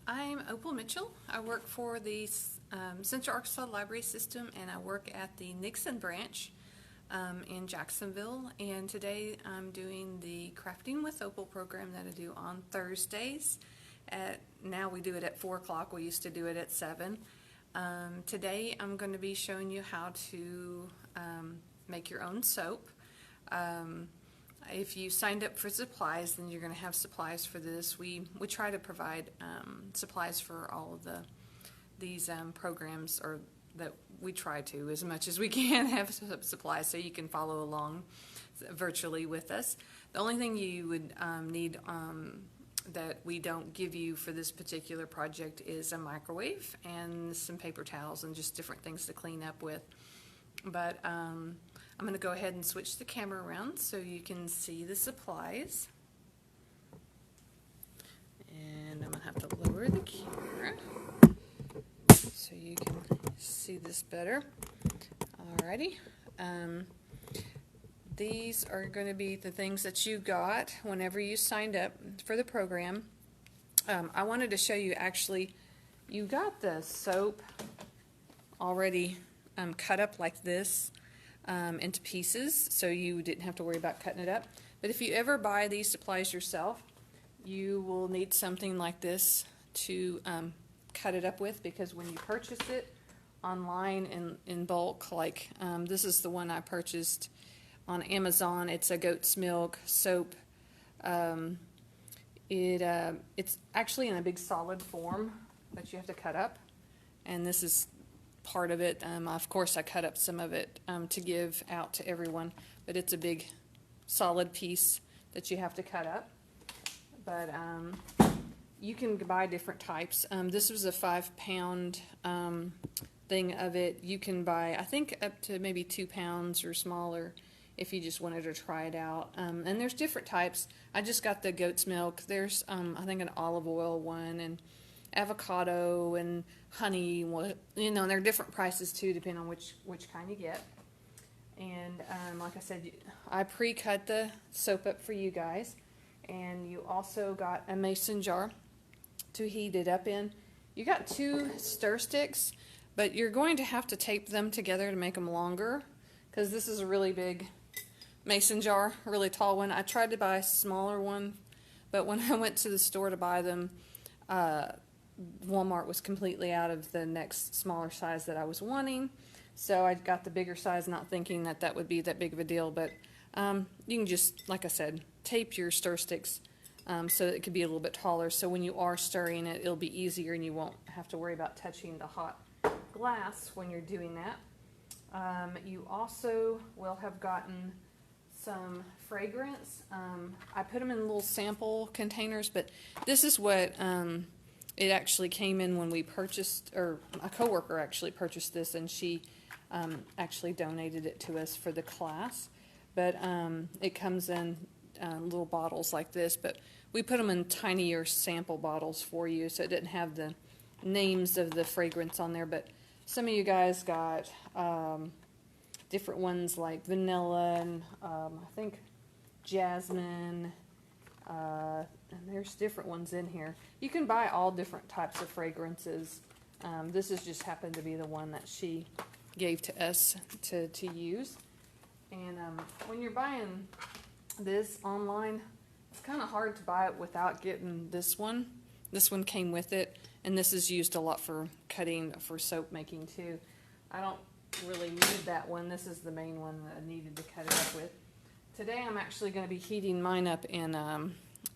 I'm Opal Mitchell. I work for the Central Arkansas Library System, and I work at the Nixon branch in Jacksonville. And today I'm doing the Crafting with Opal program that I do on Thursdays. Now we do it at 4 o'clock. We used to do it at 7. Today I'm going to be showing you how to make your own soap. If you signed up for supplies, then you're going to have supplies for this. We try to provide supplies for all of these programs, or that we try to, as much as we can, have supplies so you can follow along virtually with us. The only thing you would need that we don't give you for this particular project is a microwave and some paper towels and just different things to clean up with. But I'm going to go ahead and switch the camera around so you can see the supplies. And I'm going to have to lower the camera so you can see this better. Alrighty. These are going to be the things that you got whenever you signed up for the program. I wanted to show you, actually, you got the soap already cut up like this. Into pieces, so you didn't have to worry about cutting it up. But if you ever buy these supplies yourself, you will need something like this to cut it up with, because when you purchase it online in bulk, like this is the one I purchased on Amazon. It's a goat's milk soap. It's actually in a big solid form that you have to cut up, and this is part of it. Of course, I cut up some of it to give out to everyone, but it's a big solid piece that you have to cut up. But you can buy different types. This was a 5-pound thing of it. You can buy, I think, up to maybe 2 pounds or smaller if you just wanted to try it out. And there's different types. I just got the goat's milk. There's I think an olive oil one, and avocado and honey. You know, they're different prices too, depending on which kind you get. And like I said, I pre-cut the soap up for you guys, and you also got a mason jar to heat it up in. You got 2 stir sticks, but you're going to have to tape them together to make them longer, because this is a really big mason jar, a really tall one. I tried to buy a smaller one, but when I went to the store to buy them, Walmart was completely out of the next smaller size that I was wanting, so I got the bigger size, not thinking that that would be that big of a deal. But you can just, like I said, tape your stir sticks so that it could be a little bit taller, so when you are stirring it, it'll be easier and you won't have to worry about touching the hot glass when you're doing that. You also will have gotten some fragrance. I put them in little sample containers, but this is what it actually came in when we purchased, or a coworker actually purchased this, and she actually donated it to us for the class. But it comes in little bottles like this, but we put them in tinier sample bottles for you, so it didn't have the names of the fragrance on there. But some of you guys got different ones like vanilla and I think jasmine. And there's different ones in here. You can buy all different types of fragrances. This is just happened to be the one that she gave to us to use. And when you're buying this online, it's kind of hard to buy it without getting this one. This one came with it, and this is used a lot for cutting for soap making too. I don't really need that one. This is the main one that I needed to cut it up with. Today I'm actually going to be heating mine up in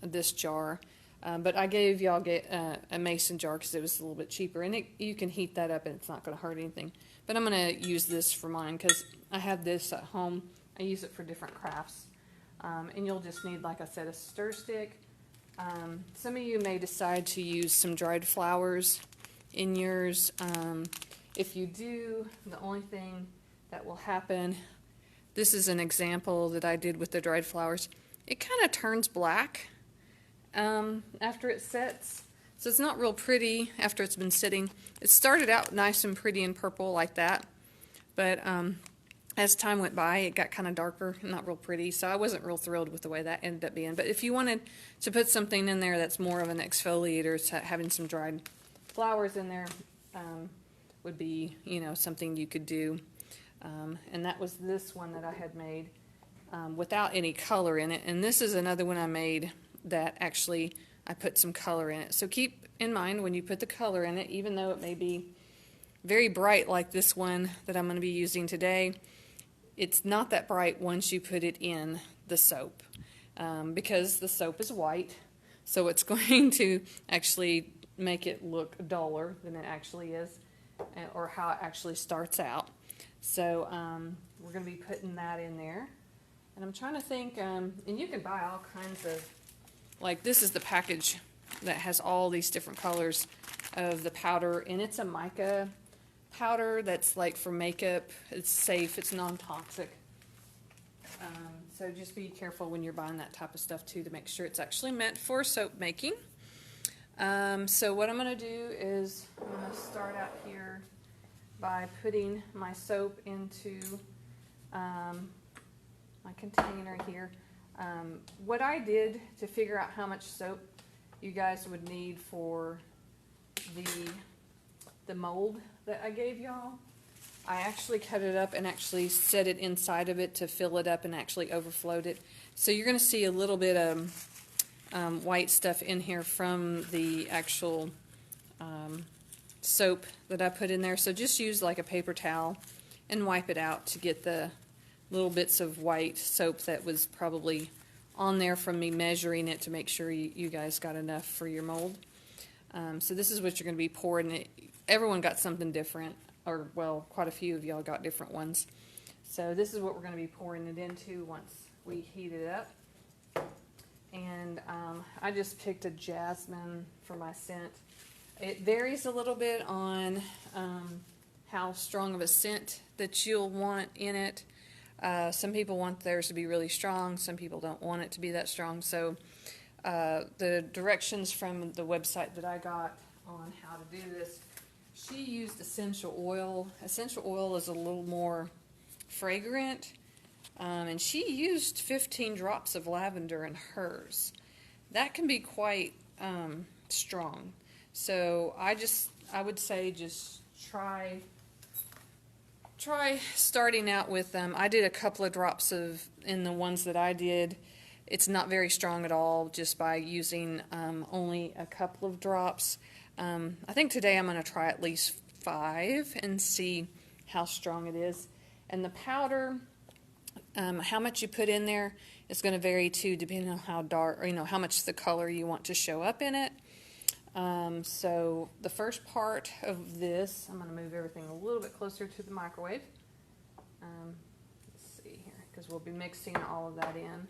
this jar, but I gave y'all a mason jar because it was a little bit cheaper, and you can heat that up and it's not going to hurt anything. But I'm going to use this for mine because I have this at home. I use it for different crafts, and you'll just need, like I said, a stir stick. Some of you may decide to use some dried flowers in yours. If you do, the only thing that will happen, this is an example that I did with the dried flowers. It kind of turns black after it sets, so it's not real pretty after it's been sitting. It started out nice and pretty and purple like that, but as time went by, it got kind of darker, not real pretty, so I wasn't real thrilled with the way that ended up being. But if you wanted to put something in there that's more of an exfoliator, having some dried flowers in there would be, you know, something you could do. And that was this one that I had made without any color in it. And this is another one I made that actually I put some color in it. So keep in mind when you put the color in it, even though it may be very bright like this one that I'm going to be using today, it's not that bright once you put it in the soap, because the soap is white, so it's going to actually make it look duller than it actually is, or how it actually starts out. So we're going to be putting that in there. And I'm trying to think, and you can buy all kinds of, like this is the package that has all these different colors of the powder, and it's a mica powder that's like for makeup. It's safe, it's non-toxic. So just be careful when you're buying that type of stuff too, to make sure it's actually meant for soap making. So what I'm going to do is I'm going to start out here by putting my soap into my container here. What I did to figure out how much soap you guys would need for the mold that I gave y'all, I actually cut it up and actually set it inside of it to fill it up and actually overflowed it. So you're going to see a little bit of white stuff in here from the actual soap that I put in there. So just use like a paper towel and wipe it out to get the little bits of white soap that was probably on there from me measuring it to make sure you guys got enough for your mold. So this is what you're going to be pouring it. Everyone got something different, or well, quite a few of y'all got different ones. So this is what we're going to be pouring it into once we heat it up. And I just picked a jasmine for my scent. It varies a little bit on how strong of a scent that you'll want in it. Some people want theirs to be really strong. Some people don't want it to be that strong. So the directions from the website that I got on how to do this, she used essential oil. Essential oil is a little more fragrant. And she used 15 drops of lavender in hers. That can be quite strong. So I would say just try starting out with them. I did a couple of drops in the ones that I did. It's not very strong at all, just by using only a couple of drops. I think today I'm going to try at least 5 and see how strong it is. And the powder, how much you put in there is going to vary too, depending on how dark, or how much the color you want to show up in it. So the first part of this, I'm going to move everything a little bit closer to the microwave. Let's see here, because we'll be mixing all of that in.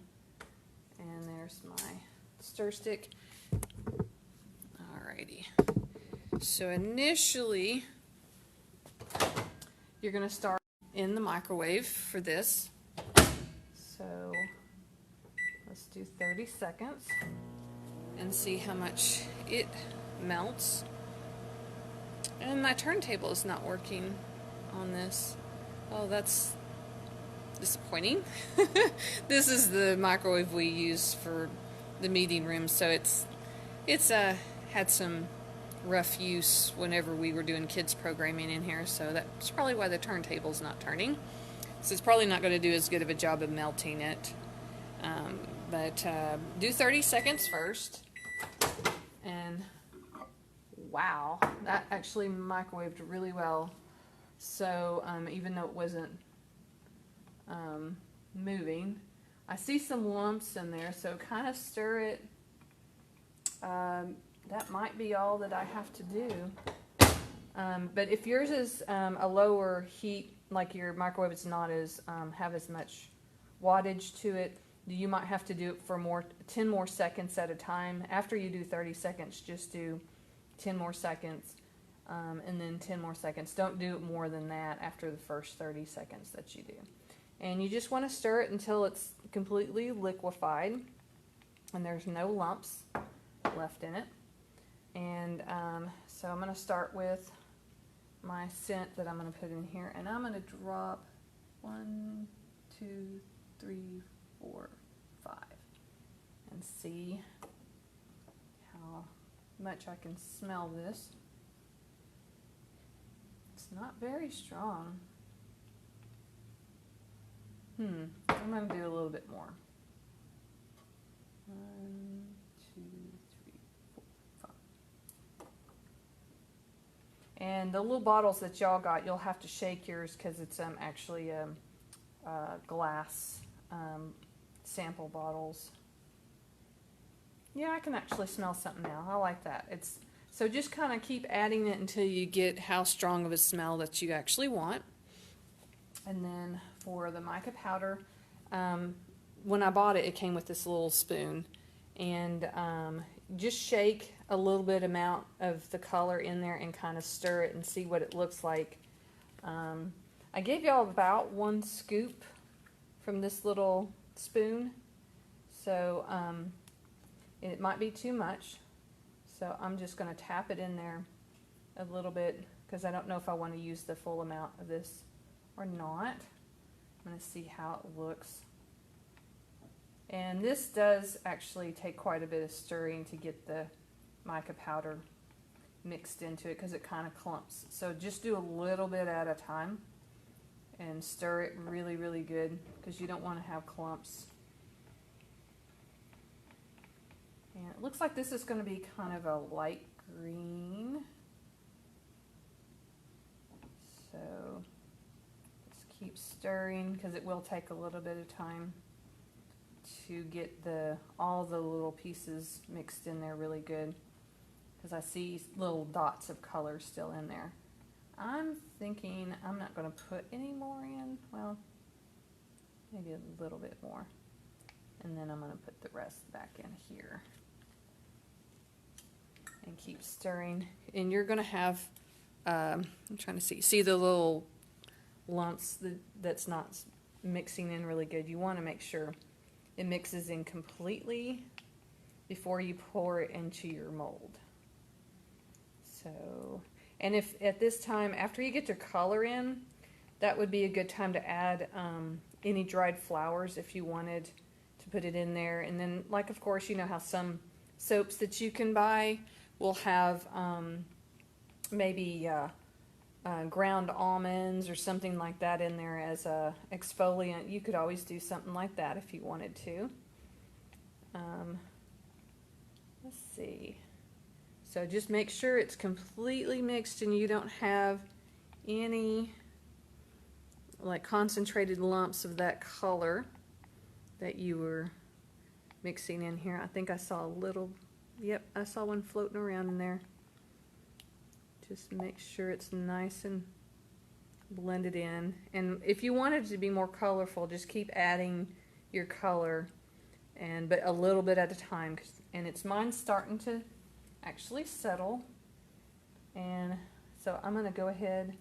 And there's my stir stick. Alrighty. So initially, you're going to start in the microwave for this. So let's do 30 seconds and see how much it melts. And my turntable is not working on this. Oh, that's disappointing. This is the microwave we use for the meeting room, so it's had some rough use whenever we were doing kids programming in here, so that's probably why the turntable's not turning. So it's probably not going to do as good of a job of melting it. But do 30 seconds first. And wow, that actually microwaved really well. So even though it wasn't moving, I see some lumps in there, so kind of stir it. That might be all that I have to do. But if yours is a lower heat, like your microwave is not as have as much wattage to it, you might have to do it for 10 more seconds at a time. After you do 30 seconds, just do 10 more seconds, and then 10 more seconds. Don't do it more than that after the first 30 seconds that you do. And you just want to stir it until it's completely liquefied and there's no lumps left in it. And so I'm going to start with my scent that I'm going to put in here, and I'm going to drop 1, 2, 3, 4, 5, and see how much I can smell this. It's not very strong. I'm going to do a little bit more. 1, 2, 3, 4, 5. And the little bottles that y'all got, you'll have to shake yours because it's actually glass sample bottles. Yeah, I can actually smell something now. I like that. So just kind of keep adding it until you get how strong of a smell that you actually want. And then for the mica powder, when I bought it, it came with this little spoon. And just shake a little bit amount of the color in there and kind of stir it and see what it looks like. I gave y'all about 1 scoop from this little spoon. So it might be too much. So I'm just going to tap it in there a little bit because I don't know if I want to use the full amount of this or not. I'm going to see how it looks. And this does actually take quite a bit of stirring to get the mica powder mixed into it because it kind of clumps. So just do a little bit at a time and stir it really, really good because you don't want to have clumps. And it looks like this is going to be kind of a light green. So just keep stirring because it will take a little bit of time to get all the little pieces mixed in there really good because I see little dots of color still in there. I'm thinking I'm not going to put any more in. Well, maybe a little bit more. And then I'm going to put the rest back in here. And keep stirring. And you're going to have, I'm trying to see the little lumps that's not mixing in really good. You want to make sure it mixes in completely before you pour it into your mold. So, and if at this time, after you get your color in, that would be a good time to add any dried flowers if you wanted to put it in there. And then, like, of course, you know how some soaps that you can buy will have maybe ground almonds or something like that in there as a exfoliant. You could always do something like that if you wanted to. Let's see. So just make sure it's completely mixed and you don't have any like concentrated lumps of that color that you were mixing in here. I think I saw a little, yep, I saw one floating around in there. Just make sure it's nice and blended in. And if you want it to be more colorful, just keep adding your color, but a little bit at a time. And mine's starting to actually settle. And so I'm going to go ahead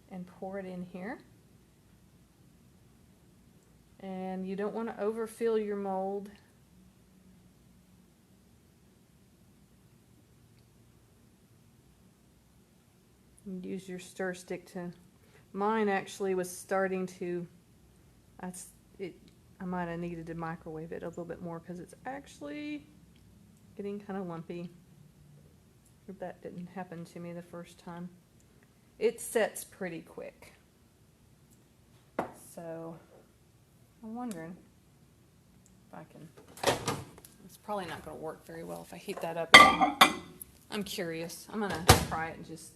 and pour it in here. And you don't want to overfill your mold. Use your stir stick to. Mine actually was starting to. I might have needed to microwave it a little bit more because it's actually getting kind of lumpy. That didn't happen to me the first time. It sets pretty quick. So I'm wondering if I can. It's probably not going to work very well if I heat that up. I'm curious. I'm going to try it and just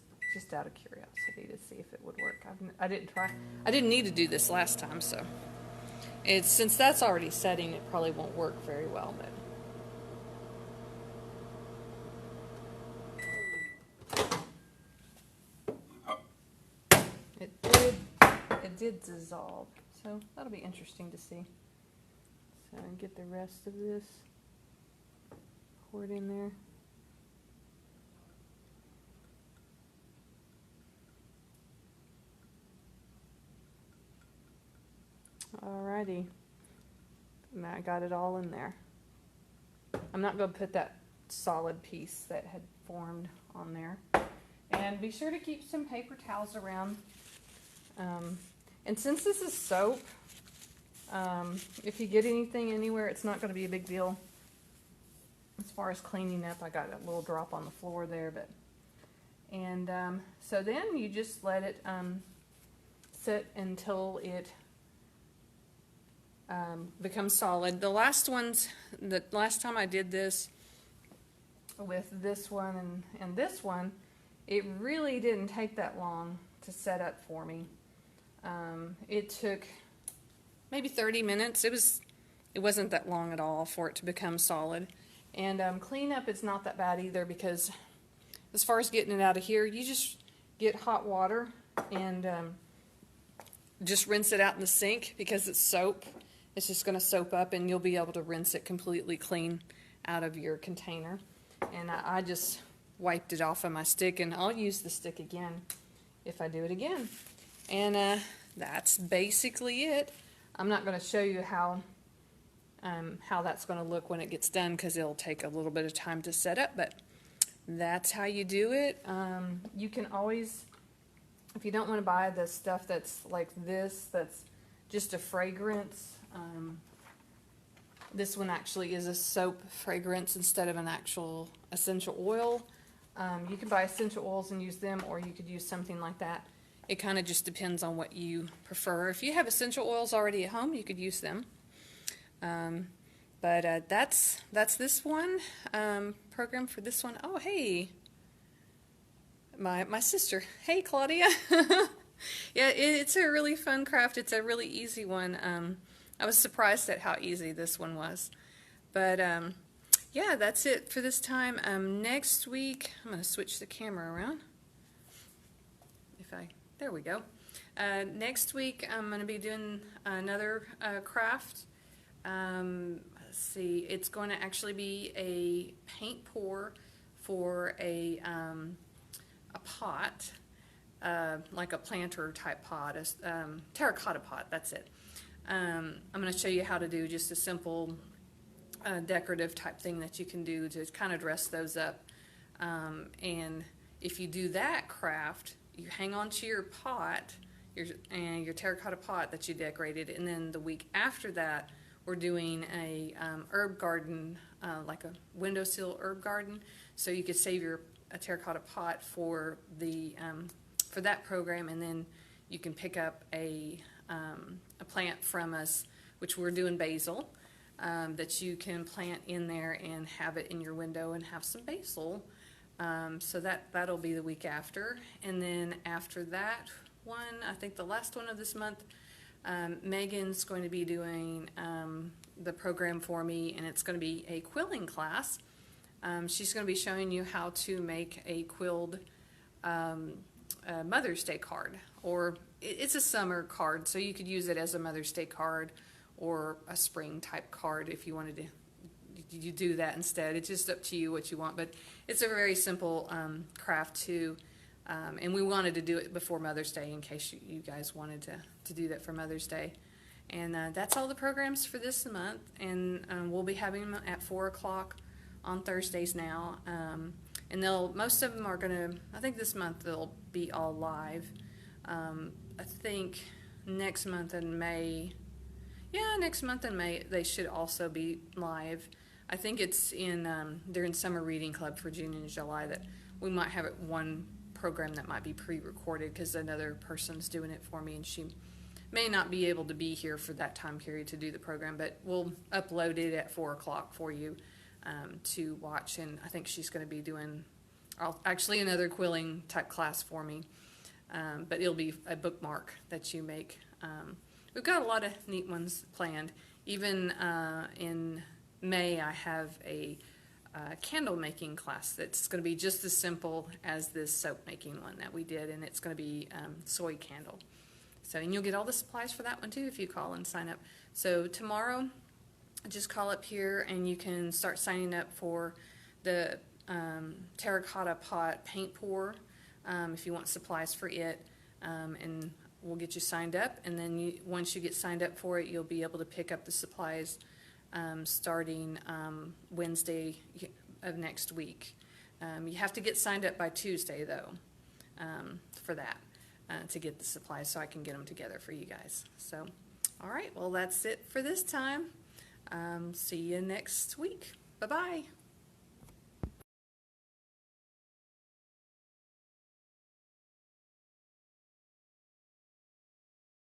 out of curiosity to see if it would work. I didn't need to do this last time, so since that's already setting, it probably won't work very well, but it did dissolve, so that'll be interesting to see. So I get the rest of this poured in there. Alrighty, I got it all in there. I'm not going to put that solid piece that had formed on there. And be sure to keep some paper towels around. And And since this is soap, if you get anything anywhere, it's not going to be a big deal. As far as cleaning up, I got a little drop on the floor there, but so then you just let it sit until it becomes solid. The last time I did this with this one and this one, it really didn't take that long to set up for me. It took maybe 30 minutes. It wasn't that long at all for it to become solid. And cleanup is not that bad either, because as far as getting it out of here, you just get hot water and just rinse it out in the sink, because it's soap. It's just going to soap up, and you'll be able to rinse it completely clean out of your container. And I just wiped it off of my stick, and I'll use the stick again if I do it again. And that's basically it. I'm not going to show you how that's going to look when it gets done, because it'll take a little bit of time to set up, but that's how you do it. You can always, if you don't want to buy the stuff that's like this, that's just a fragrance, this one actually is a soap fragrance instead of an actual essential oil. You can buy essential oils and use them, or you could use something like that. It kind of just depends on what you prefer. If you have essential oils already at home, you could use them. But that's this one program for this one. Oh, hey, my sister. Hey, Claudia. Yeah, it's a really fun craft. It's a really easy one. I was surprised at how easy this one was. But yeah, that's it for this time. Next week, I'm going to switch the camera around. There we go. Next week, I'm going to be doing another craft. Let's see, it's going to actually be a paint pour for a pot, like a planter type pot, a terracotta pot, that's it. I'm going to show you how to do just a simple decorative type thing that you can do to kind of dress those up. And if you do that craft, you hang on to your pot, your terracotta pot that you decorated, and then the week after that, we're doing a herb garden, like a windowsill herb garden. So you could save a terracotta pot for that program, and then you can pick up a plant from us, which we're doing basil, that you can plant in there and have it in your window and have some basil. So that'll be the week after. And then after that one, I think the last one of this month, Megan's going to be doing the program for me, and it's going to be a quilling class. She's going to be showing you how to make a quilled Mother's Day card, or it's a summer card, so you could use it as a Mother's Day card or a spring type card if you wanted to. You do that instead. It's just up to you what you want, but it's a very simple craft too, and we wanted to do it before Mother's Day in case you guys wanted to do that for Mother's Day. And that's all the programs for this month, and we'll be having them at 4 o'clock on Thursdays now, and most of them are going to, I think this month they'll be all live. I think next month in May they should also be live. I think it's during Summer Reading Club for June and July that we might have one program that might be pre-recorded, because another person's doing it for me, and she may not be able to be here for that time period to do the program, but we'll upload it at 4 o'clock for you to watch. And I think she's going to be doing actually another quilling type class for me, but it'll be a bookmark that you make. We've got a lot of neat ones planned. Even in May, I have a candle making class that's going to be just as simple as this soap making one that we did, and it's going to be soy candle. So, and you'll get all the supplies for that one too if you call and sign up. So tomorrow, just call up here and you can start signing up for the terracotta pot paint pour if you want supplies for it, and we'll get you signed up. And then once you get signed up for it, you'll be able to pick up the supplies starting Wednesday of next week. You have to get signed up by Tuesday though for that. to get the supplies so I can get them together for you guys. So, all right, well, that's it for this time. See you next week. Bye-bye.